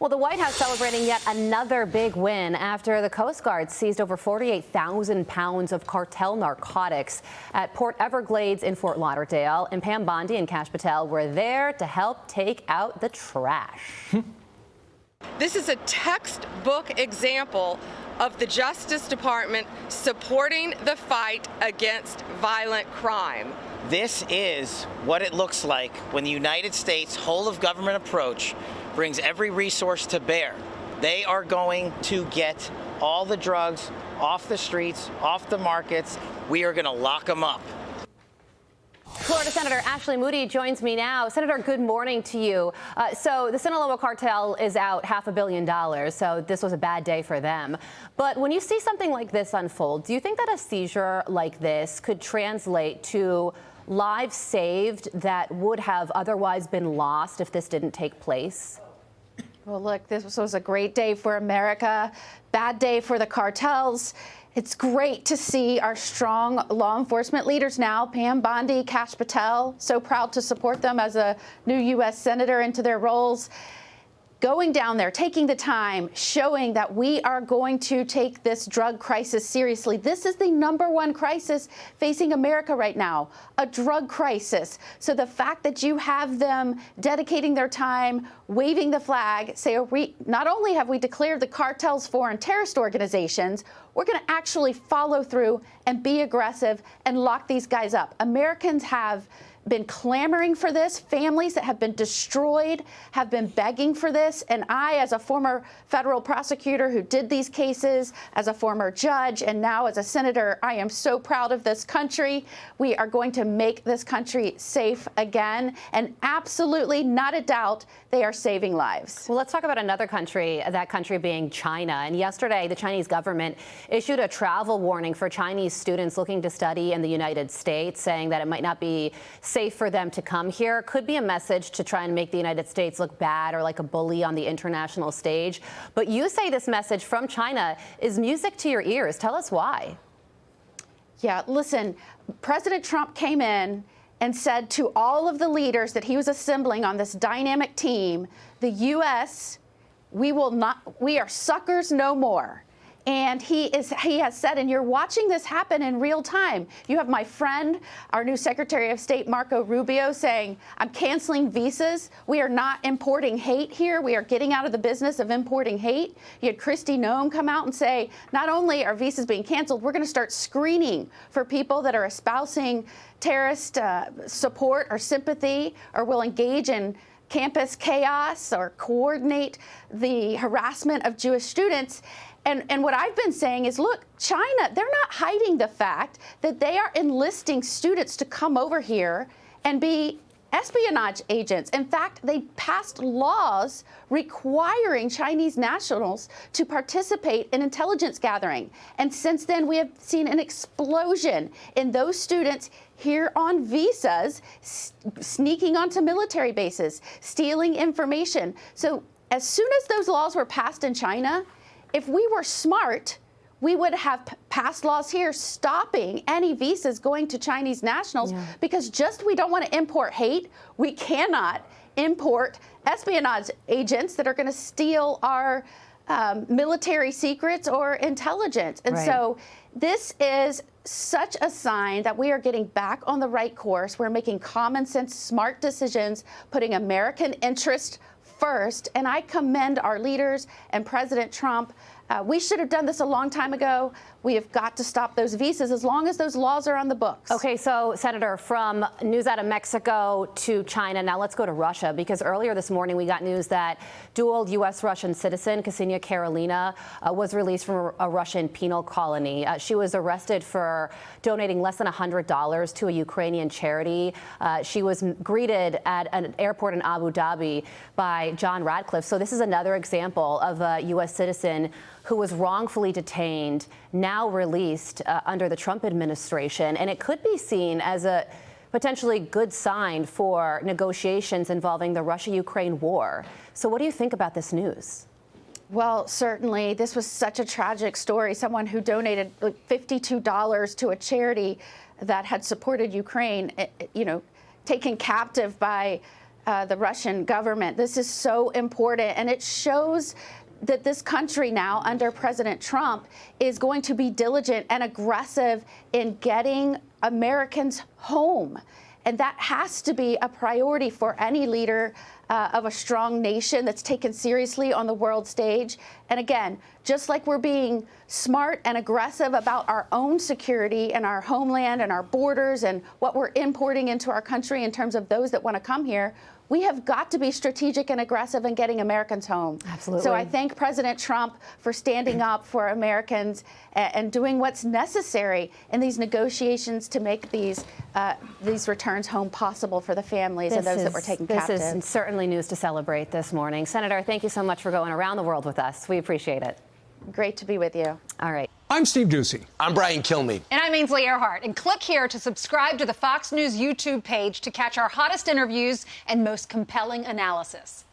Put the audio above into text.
Well, the White House celebrating yet another big win after the Coast Guard seized over 48,000 pounds of cartel narcotics at Port Everglades in Fort Lauderdale. And Pam Bondi and Kash Patel were there to help take out the trash. This is a textbook example of the Justice Department supporting the fight against violent crime. This is what it looks like when the United States whole-of-government approach brings every resource to bear. They are going to get all the drugs off the streets, off the markets. We are going to lock them up. Florida Senator Ashley Moody joins me now. Senator, good morning to you. So the Sinaloa cartel is out $500 million, so this was a bad day for them. But when you see something like this unfold, do you think that a seizure like this could translate to lives saved that would have otherwise been lost if this didn't take place? Well, look, this was a great day for America, bad day for the cartels. It's great to see our strong law enforcement leaders now, Pam Bondi, Kash Patel, so proud to support them as a new U.S. Senator into their roles. Going down there, taking the time, showing that we are going to take this drug crisis seriously. This is the #1 crisis facing America right now, a drug crisis. So the fact that you have them dedicating their time, waving the flag, say, not only have we declared the cartels foreign terrorist organizations, we're going to actually follow through and be aggressive and lock these guys up. Americans have been clamoring for this. Families that have been destroyed have been begging for this. And I, as a former federal prosecutor who did these cases, as a former judge, and now as a senator, I am so proud of this country. We are going to make this country safe again. And absolutely, not a doubt, they are saving lives. Well, let's talk about another country, that country being China. And yesterday, the Chinese government issued a travel warning for Chinese students looking to study in the United States, saying that it might not be safe for them to come here. Could be a message to try and make the United States look bad or like a bully on the international stage. But you say this message from China is music to your ears. Tell us why. Yeah, listen, President Trump came in and said to all of the leaders that he was assembling on this dynamic team, the U.S., we are suckers no more. And he has said, and you're watching this happen in real time. You have my friend, our new Secretary of State, Marco Rubio, saying, I'm canceling visas. We are not importing hate here. We are getting out of the business of importing hate. You had Kristi Noem come out and say, not only are visas being canceled, we're going to start screening for people that are espousing terrorist support or sympathy or will engage in campus chaos or coordinate the harassment of Jewish students. And what I've been saying is, look, China, they're not hiding the fact that they are enlisting students to come over here and be espionage agents. In fact, they passed laws requiring Chinese nationals to participate in intelligence gathering. And since then, we have seen an explosion in those students here on visas, sneaking onto military bases, stealing information. So as soon as those laws were passed in China, if we were smart, we would have passed laws here stopping any visas going to Chinese nationals, because we don't want to import hate. We cannot import espionage agents that are going to steal our military secrets or intelligence. And so this is such a sign that we are getting back on the right course. We're making common sense, smart decisions, putting American interest first, and I commend our leaders and President Trump. We should have done this a long time ago. We have got to stop those visas as long as those laws are on the books. Okay, so, Senator, from news out of Mexico to China, now let's go to Russia, because earlier this morning we got news that dual U.S.-Russian citizen Ksenia Karelina was released from a Russian penal colony. She was arrested for donating less than $100 to a Ukrainian charity. She was greeted at an airport in Abu Dhabi by John Radcliffe. So this is another example of a U.S. citizen who was wrongfully detained, now released under the Trump administration. And it could be seen as a potentially good sign for negotiations involving the Russia-Ukraine war. So what do you think about this news? Well, certainly, this was such a tragic story. Someone who donated like $52 to a charity that had supported Ukraine, taken captive by the Russian government. This is so important, and it shows that this country now, under President Trump, is going to be diligent and aggressive in getting Americans home. And that has to be a priority for any leader of a strong nation that's taken seriously on the world stage. And again, just like we're being smart and aggressive about our own security and our homeland and our borders and what we're importing into our country in terms of those that want to come here, we have got to be strategic and aggressive in getting Americans home. Absolutely. So I thank President Trump for standing up for Americans and doing what's necessary in these negotiations to make these returns home possible for the families of those that were taken captive. This is certainly news to celebrate this morning. Senator, thank you so much for going around the world with us. We appreciate it. Great to be with you. All right. I'm Steve Ducey. I'm Brian Kilmeade. And I'm Ainsley Earhart. And click here to subscribe to the Fox News YouTube page to catch our hottest interviews and most compelling analysis.